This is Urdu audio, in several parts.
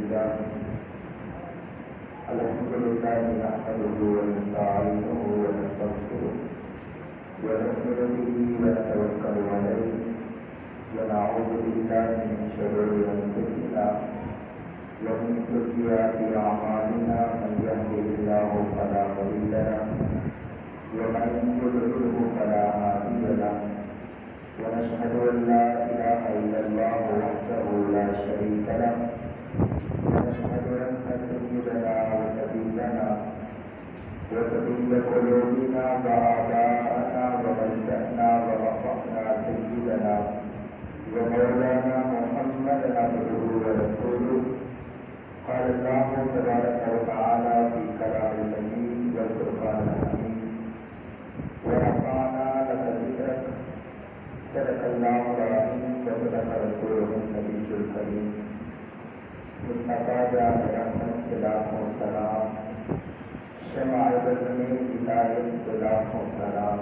لله الحمد لله نحمده ونستعينه ونستغفره ونؤمن به ونتوكل عليه ونعوذ بالله من شرور أنفسنا ومن سيئات أعمالنا من يهده الله فلا مضل له ومن يضلله فلا هادي له ونشهد أن لا إله إلا الله وحده لا شريك له ونشهد أن سيدنا ونبينا وطبيب قلوبنا وآباءنا وملجأنا ورفعنا سيدنا ومولانا محمدا عبده ورسوله قال الله تبارك وتعالى في كلام المجيد والفرقان الحميد ورفعنا لك ذكرك صدق الله العظيم وصدق رسوله النبي الكريم مصطفیٰ جان رحمت کے لاکھوں سلام شمع بزم ہدایت کے لاکھوں سلام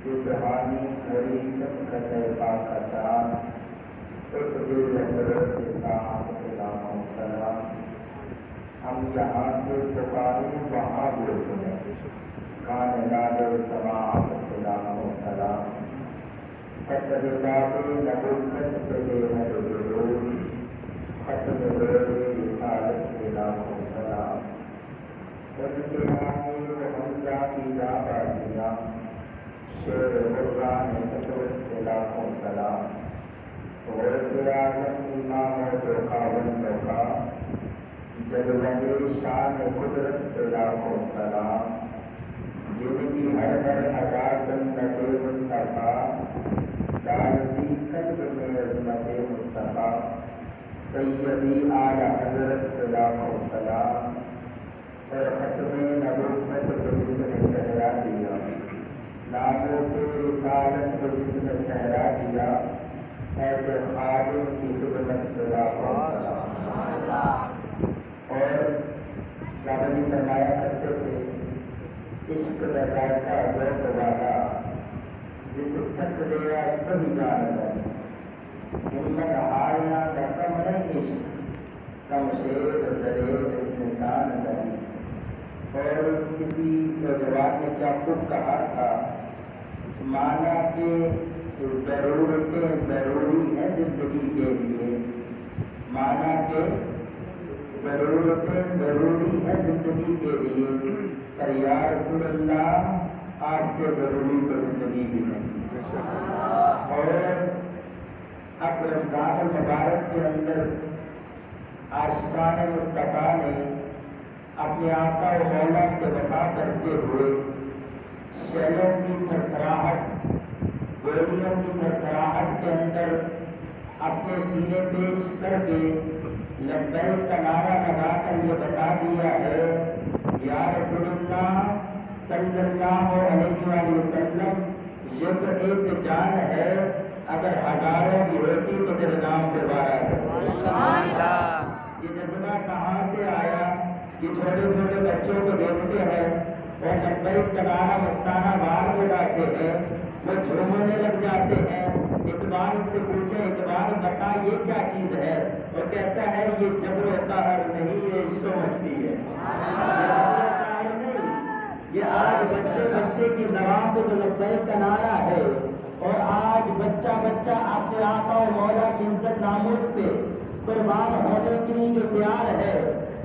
اس روحانی گھڑی چمکتے پاک کا چاند اس دل حضرت کے ساتھ کے لاکھوں سلام ہم یہاں سے پکاریں وہاں وہ سنیں کان ناد سماعت کے لاکھوں سلام ختم باب نبوت کے بے حد ضرور ختم دور رسالت کے لاکھوں سلام ان کے حامل حمزہ کی جانبازیاں شیر قرآن سطرت کے لاکھوں سلام غوث اعظم امام خاوندوں کا جلوہ شان قدرت کے لاکھوں سلام جن کی ہر ہر ادا سنت مصطفیٰ ڈالتی قلب میں عظمت مصطفیٰ سیدی اعلی حضرت کے لاکھوں سلام اور ختم نبوت کو جس نے ٹھہرا دیا ناموں سے رسالت کو جس نے ٹھہرا دیا ایسے خادم کی خدمت سے لاکھوں سلام اور نبی فرمایا کرتے تھے عشق کا ذائقہ ذوق والا جس چکھ لیا سب جان لگا ہمت ہاریا رقم نہیں عشق کم شیر دریز انسان لگی اور کسی نوجوان نے کیا خوب کہا تھا مانا کہ ضرورتیں ضروری ہیں زندگی کے لیے مانا کہ ضرورتیں ضروری ہیں زندگی کے لیے پر یا رسول اللہ آپ سے ضروری تو زندگی بھی نہیں اور اب رمضان المبارک کے اندر عاشقان مصطفیٰ نے اپنے آقا و مولا سے وفا کرتے ہوئے شہروں کی تھرتھراہٹ گولیوں کی تھرتھراہٹ کے اندر اپنے سینے پیش کر کے لبیک کا نعرہ لگا کر یہ بتا دیا ہے یا رسول اللہ صلی اللہ علیہ وآلہ وسلم یہ تو ایک جان ہے اگر ہزاروں کی ہوتی تو تیرے نام پہ بارہ ہے یہ جذبہ کہاں سے آیا یہ چھوٹے چھوٹے بچوں کو دیکھتے ہیں اور لبیک کا نعرہ مستانہ باہر لگاتے ہیں وہ جھومنے لگ جاتے ہیں اقبال سے پوچھے اقبال بتا یہ کیا چیز ہے وہ کہتا ہے یہ جبر و قہر نہیں یہ عشق و مستی ہے یہ آج بچے بچے کی زبان پہ جو لبیک کا نعرہ ہے اور آج بچہ بچہ اپنے آقا و مولا کی عزت ناموز پہ قربان ہونے کے لیے جو تیار ہے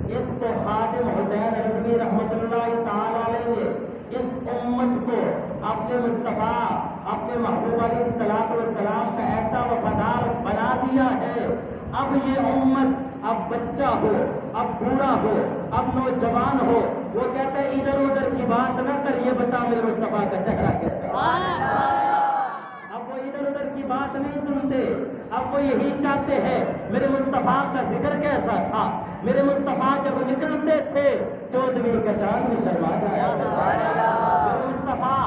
اس کو خادم حسین رضوی رحمۃ اللہ تعالی علیہ نے اس امت کو اپنے مصطفیٰ اپنے محبوب علیہ السلام کا ایسا وفادار بنا دیا ہے اب یہ امت اب بچہ ہو اب بوڑھا ہو اب نوجوان ہو وہ کہتا ہے ادھر ادھر کی بات نہ کر یہ بتا میرے مصطفیٰ کا چہرہ کیسا اب وہ ادھر ادھر کی بات نہیں سنتے اب وہ یہی چاہتے ہیں میرے مصطفیٰ کا ذکر کیسا تھا میرے مصطفیٰ جب نکلتے تھے 14ویں کا چاند میں شرما جایا میرے مصطفیٰ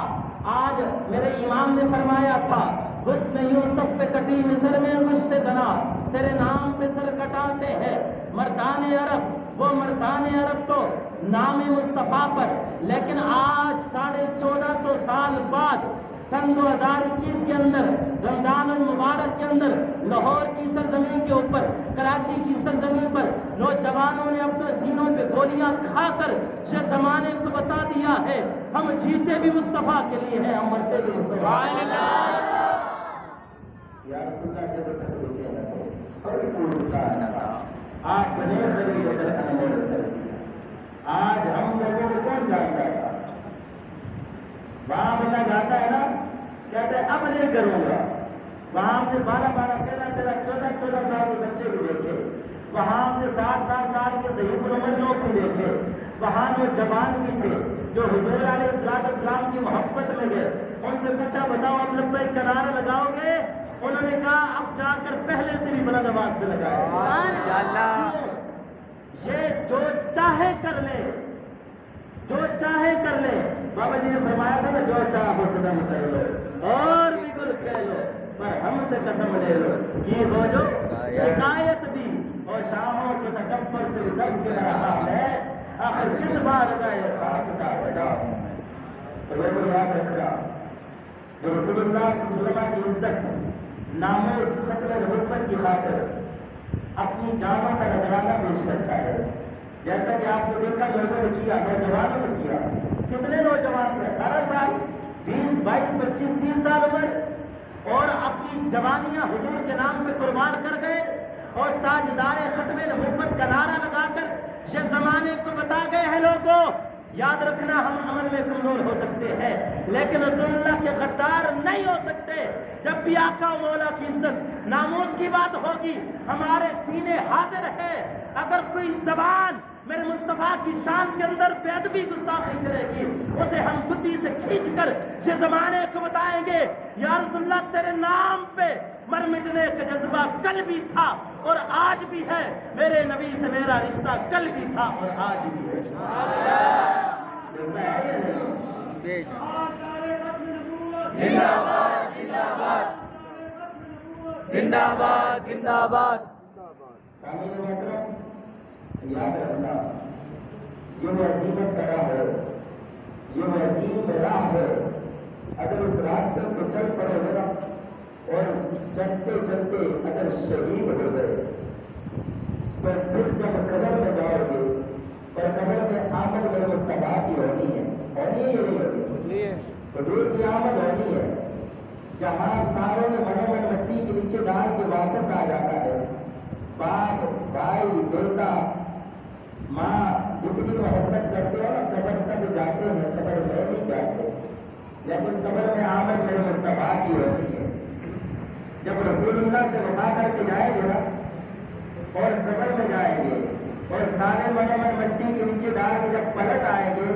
آج میرے امام نے فرمایا تھا حسن یوسف پہ کٹی مصر میں مشت دنا تیرے نام پہ سر کٹاتے ہیں مردان عرب وہ مردان عرب تو نام مصطفیٰ پر لیکن آج 1450 سال بعد سن 2021 کے اندر رمضان المبارک کے اندر لاہور کی سرزمین کے اوپر کراچی کی سرزمین پر جوانوں نے اپنے سینوں پہ گولیاں کھا کر یہ زمانے کو بتا دیا ہے ہم جیتے بھی مصطفیٰ کے لیے ہیں، ہم مرتے بھی مصطفیٰ کے لیے ہیں۔ یا رسول اللہ کے بچے ہوتے ہیں کوئی پوچھ رہا آج بنے خرید کر انمول کر دیا۔ آج ہم لوگوں کو کون جانتا تھا؟ وہاں بندہ جاتا ہے نا، کہتے ہیں اب نہیں کروں گا۔ وہاں ہم نے 12 13 14 سال کے بچے بھی دیکھے، وہاں ہم نے 60 سال کے ضعیف العمر لوگ بھی دیکھے، وہاں جو جوان بھی تھے جو حضور علیہ السلام کی محبت میں گئے، ان سے پوچھا بتاؤ اب لبیک کا نعرہ لگاؤ گے؟ انہوں نے کہا اب جا کر پہلے سے بھی بلند آواز سے لگائے۔ یہ جو چاہے کر لے، جو چاہے کر لے۔ بابا جی نے فرمایا تھا نا، جو چاہو ستم کر لو اور بھی گل کہہ لو، پر ہم سے قسم لے لو کہ وہ جو شکایت بھی اور شاہوں کے تکبر سے دم کے رہا ہے، آخر کس بار کا یہ خاص کا بڑا تو وہ یاد رکھنا جو رسول اللہ صلی اللہ علیہ وسلم کی عزت ناموس ختم نبوت کی خاطر اپنی جانوں کا نذرانہ پیش کرتا ہے۔ جیسا کہ آپ نے دیکھا لوگوں نے کیا، نوجوانوں نے کیا، کتنے نوجوان تھے 18 سال 20 22 25 30 سال عمر، اور اپنی جوانیاں حضور کے نام پہ قربان کر گئے اور تاجدار ختم نبوت کا نعرہ لگا کر یہ زمانے کو بتا گئے ہیں لوگوں۔ یاد رکھنا ہم عمل میں کمزور ہو سکتے ہیں لیکن رسول اللہ کے غدار نہیں ہو سکتے۔ جب بھی آقا و مولا کی عزت ناموس کی بات ہوگی ہمارے سینے حاضر ہے۔ اگر کوئی زبان میرے مصطفیٰ کی شان کے اندر بے ادبی گستاخی کرے گی اسے ہم بدی سے کھینچ کر یہ زمانے کو بتائیں گے یا رسول اللہ تیرے نام پہ مر مٹنے کا جذبہ کل بھی تھا اور آج بھی ہے، میرے نبی سے میرا رشتہ کل بھی تھا اور آج بھی ہے۔ زندہ باد زندہ باد۔ یاد رکھنا یہ وہ عظیمت کا راہ ہے، یہ وہ عظیم راہ ہے۔ اگر اس راستے کو چل پڑے گا نا اور چلتے چلتے اگر شہید ہو گئے تو پھر جب قبر میں جاؤ گے اور قبر میں آمد میں مصطفیٰ کی ہونی ہے یا نہیں ہونی؟ حضور کی آمد ہونی ہے جہاں ساروں نے من مٹی کے نیچے ڈال کے واپس آ جاتا ہے۔ باپ بھائی بیٹا ماں جتنی محبت کرتے ہو نا قبر تک جاتے ہیں، قبر میں نہیں جاتے، لیکن قبر میں آمد میرے مصطفیٰ کی ہوتی ہے۔ جب رسول اللہ سے وفا کر کے جائیں گے نا اور قبر میں جائیں گے اور سارے من مٹی کے نیچے ڈال کے جب پلٹ آئیں گے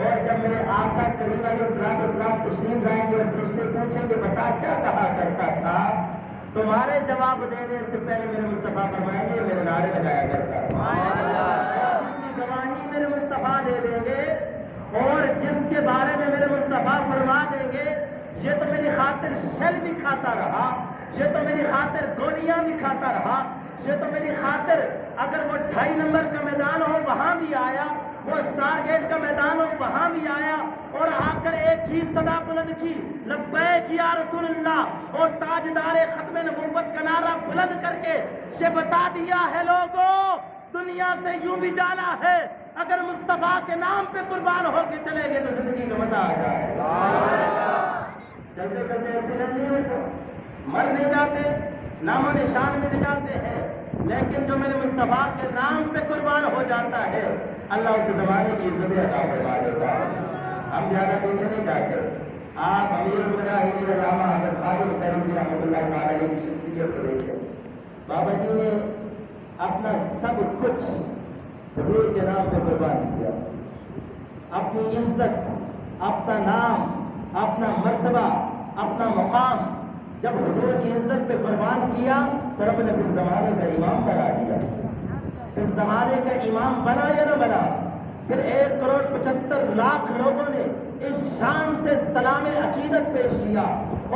اور جب میرے آقا کریم علیہ السلام تشریف لائیں گے اور فرشتے پوچھیں گے بتا کیا کہا کرتا تھا، تمہارے جواب دینے سے پہلے میرے مصطفیٰ فرمائیں گے میرے نعرے لگایا کرتا جس کی گواہی میرے مصطفیٰ دے دیں گے اور جس کے بارے میں میرے مصطفیٰ فرما دیں گے یہ تو میری خاطر شل بھی کھاتا رہا، یہ تو میری خاطر گولیاں بھی کھاتا رہا، یہ تو میری خاطر اگر وہ 2.5 نمبر کا میدان ہو وہاں بھی آیا، وہ اسٹار گیٹ کا میدان ہو وہاں بھی آیا اور آ کر ایک ہی صدا بلند کی لبیک یا رسول اللہ اور تاجدار ختم نبوت کا نعرہ بلند کر کے یہ بتا دیا ہے لوگوں دنیا سے یوں بھی جانا ہے، اگر مصطفیٰ کے نام پہ قربان ہو کے چلے گئے تو زندگی کا مزہ آ جائے۔ چلتے چلتے ایکسیڈنٹ نہیں ہوتا، مر نہیں جاتے، نام و نشان مل جاتے ہیں، لیکن جو میرے مصطفیٰ کے نام پہ قربان ہو جاتا ہے اللہ اس زمانے کی عزت عطا فرما دیتا ہے۔ ہم زیادہ پیچھے نہیں جاتے، آپ امیر المجاہدین علامہ حضرت خواجہ حسین رحمۃ اللہ تعالی علیہ کی شخصیت کو دیکھیں۔ بابا جی نے اپنا سب کچھ حضور کے نام پہ قربان کیا، اپنی عزت، اپنا نام، اپنا مرتبہ، اپنا مقام جب حضور کی عزت پہ قربان کیا تو رب نے پھر زمانے کا امام بنا دیا۔ پھر زمانے کا امام بنا یا نہ بنا، پھر 1,75,00,000 لوگوں نے اس شان سے سلام عقیدت پیش کیا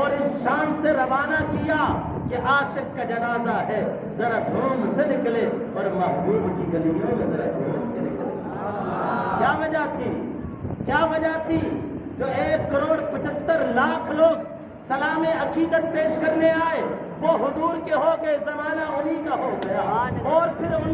اور اس شان سے روانہ کیا کہ عاشق کا جنازہ ہے ذرا دھوم سے نکلے اور محبوب کی گلیوں میں ذرا دھوم سے نکلے۔ کیا وجہ تھی؟ کیا وجہ تھی جو 1,75,00,000 لوگ سلام عقیدت پیش کرنے آئے وہ حضور کے ہو گئے، زمانہ انہی کا ہو گیا اور پھر ان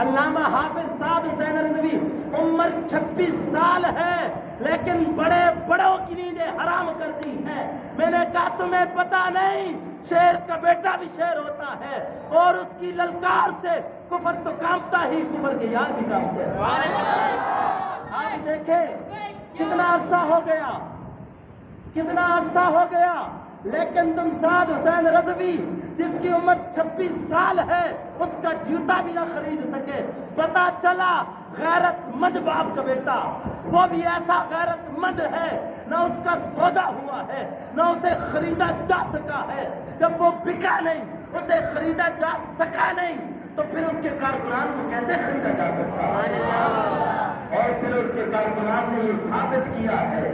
علامہ حافظ سعد حسین رضوی، عمر 26 سال ہے لیکن بڑے بڑوں کی نیندیں حرام کر دی ہے۔ میں نے کہا تمہیں پتا نہیں، شیر کا بیٹا بھی شیر ہوتا ہے، اور اس کی للکار سے کفر تو کانپتا ہی، کفر کے یار بھی کانپتے ہیں۔ آپ دیکھیں کتنا عرصہ ہو گیا، کتنا عرصہ ہو گیا، لیکن تم سعد حسین رضوی جس کی عمر 26 سال ہے اس کا جوتا بھی نہ خرید سکے۔ پتا چلا غیرت مند باپ کا بیٹا، وہ بھی ایسا غیرت مند ہے، نہ اس کا سودا ہوا ہے نہ اسے خریدا جا سکا ہے۔ جب وہ بکا نہیں، اسے خریدا جا سکا نہیں، تو پھر اس کے کارکنان کو کیسے خریدا جا سکتا؟ اور پھر اس کے کارکنان نے یہ ثابت کیا ہے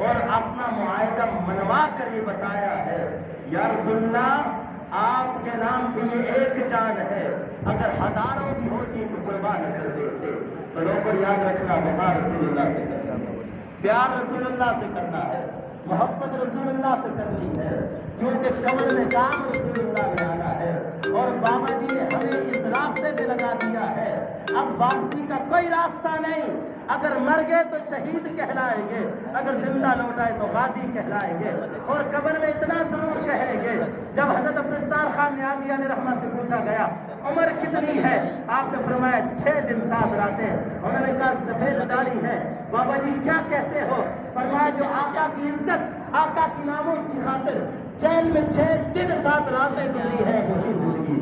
اور اپنا معاہدہ منوا کر یہ بتایا ہے، یا رسول اللہ آپ کے نام پہ یہ ایک جان ہے، اگر ہزاروں بھی ہوتی تو قربان کر دیتے۔ تو لوگوں یاد رکھنا، وفا رسول اللہ سے کرنا ہے، پیار رسول اللہ سے کرنا ہے، محبت رسول اللہ سے کرنی ہے، کیونکہ قبر میں کام رسول اللہ نے آنا ہے، اور بابا جی نے ہمیں اس راستے پہ لگا دیا ہے۔ اب واپسی کا کوئی راستہ نہیں، اگر مر گئے تو شہید کہلائیں گے، اگر زندہ لوٹ آئے تو غازی کہلائیں گے، اور قبر میں اتنا ضرور کہیں گے۔ جب حضرت عبدالستار خان نیازی علیہ رحمت سے پوچھا گیا عمر کتنی ہے، آپ نے فرمایا 6 دن 7 راتیں۔ انہوں نے کہا سفید داڑھی ہے۔ بابا جی کیا کہتے ہو؟ فرمایا جو آقا کی عزت، آقا کی ناموس کی خاطر جیل میں 6 دن 7 راتیں گزری ہے وہی زندگی۔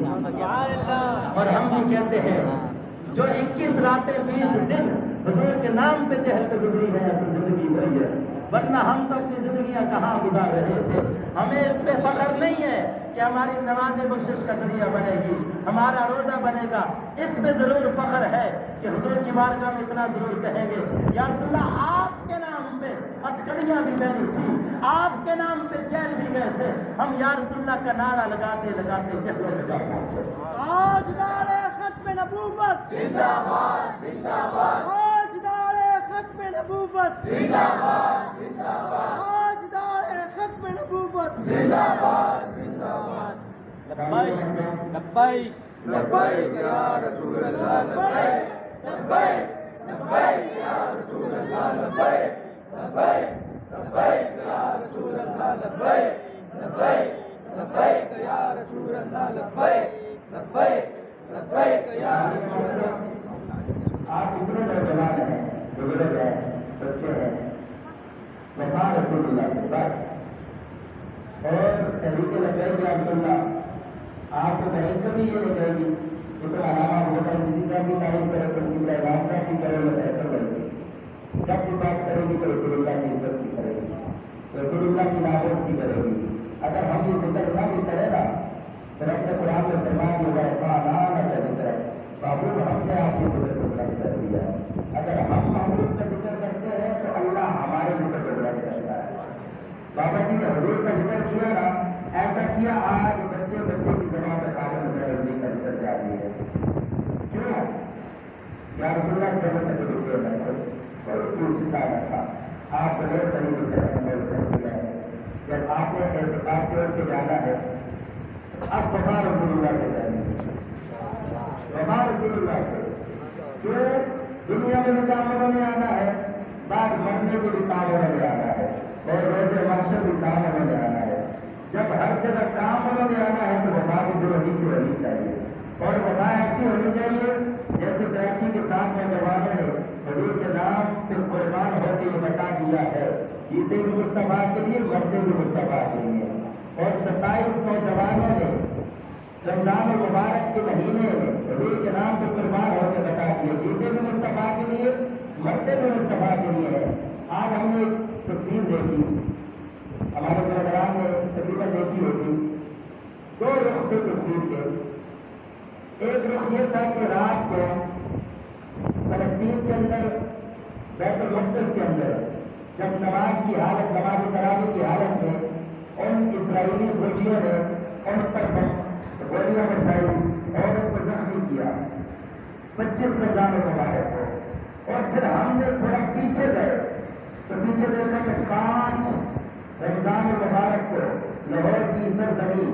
اور ہم بھی کہتے ہیں جو 21 راتیں 20 دن حضور کے نام پہ جہل پہ گزری ہے اصل زندگی وہی ہے، ورنہ ہم تو اپنی زندگیاں کہاں گزار رہے تھے۔ ہمیں اس پہ فخر نہیں ہے کہ ہماری نماز بخشش کا ذریعہ بنے گی، ہمارا روزہ بنے گا، اس پہ ضرور فخر ہے کہ حضور کی بارگاہ میں اتنا ضرور کہیں گے، یا رسول اللہ آپ کے نام پہ ہتھکڑیاں بھی بنی تھی، آپ کے نام پہ جیل بھی گئے تھے، ہم یا رسول اللہ کا نعرہ لگاتے لگاتے جہلوں میں جا پہنچے۔ آج نعرہ ختم نبوت زندہ باد زندہ باد آج نعرہ ختم نبوت زندہ باد زندہ باد آج نعرہ ختم نبوت زندہ باد زندہ باد لبیک لبیک لبیک یا رسول اللہ لبیک لبیک لبیک یا رسول اللہ لبیک لبیک لبیک یا رسول اللہ لبیک لبیک لبیک یا رسول اللہ لبیک لبیک لبیک یا رسول اللہ۔ آپ اتنے نوجوان ہیں، بزرگ ہیں، بچے ہیں، وفا رسول اللہ سے بس، اور تحریک لبیک یا رسول اللہ آپ کو کہیں کبھی یہ نہیں کہے گی کہ تم علامہ موٹر کسی کا بھی تعریف کرے تو کسی کا امام کا بھی کرے گا، ایسا کرے گی۔ جب بھی بات کرے گی تو رسول اللہ کی عزت کی کرے گی، رسول اللہ کی ناموس کی کرے گی۔ اگر ہم یہ ذکر نہ بھی کرے نا تو رب نے قرآن میں فرمان ہوگا بابو ہم نے آپ کی ذکر کو بلند کر دیا۔ اگر ہم محبوب کا ذکر کرتے ہیں تو اللہ ہمارے ذکر کو بلند کرتا ہے۔ بابا جی نے حضور کا ذکر کیا نا، ایسا کیا آج بچے بچے کی زبان پہ قابل نہیں کا ذکر جاری ہے۔ کیوں؟ یا رسول اللہ جب تک رکے نہ اور پوچھتا نہ تھا، آپ بڑے طریقے سے کیا ہے۔ جب آپ نے اعتقاد سے اٹھ کے جانا ہے، اب وفا رسول اللہ سے جانے وفا رسول اللہ سے، جو دنیا میں بھی کام ہونے آنا ہے، بعد مرنے کے بھی کام ہونے آنا ہے، اور روز محشر بھی کام ہونے آنا ہے۔ جب ہر جگہ کام ہونے آنا ہے تو وفا بھی دلہنی کی ہونی چاہیے، اور وفا ایسی ہونی چاہیے جیسے کراچی کے ساتھ نوجوانوں نے حضور کے نام پہ قربان ہوتے ہوئے بتا دیا ہے، جیتے بھی مصطفیٰ کے لیے، مرتے بھی مصطفیٰ کے لیے۔ اور 27 نوجوانوں نے رمضان المبارک کے مہینے میں حضور کے نام پہ قربان ہو کے بتا دیا، جیتے بھی مصطفیٰ کے لیے، مرتے بھی مصطفیٰ کے لیے ہے۔ آج ہم نے ایک تصویر دیکھی، ہمارے پروگرام نے تقریباً دیکھی ہوگی، 2 رخ تھے تصویر کے۔ ایک رخ یہ تھا کہ رات کو فلسطین کے اندر، بیت المقدس کے اندر، جب نماز کی حالت، نماز تراویح کی حالت میں ان اسرائیلی فوجیوں نے ان پر گولیاں برسائی اور ان کو زخمی کیا، 25 رمضان المبارک کو۔ اور پھر ہم نے تھوڑا پیچھے گئے تو پیچھے دیکھا کہ 5 رمضان المبارک کو لاہور کی سرزمین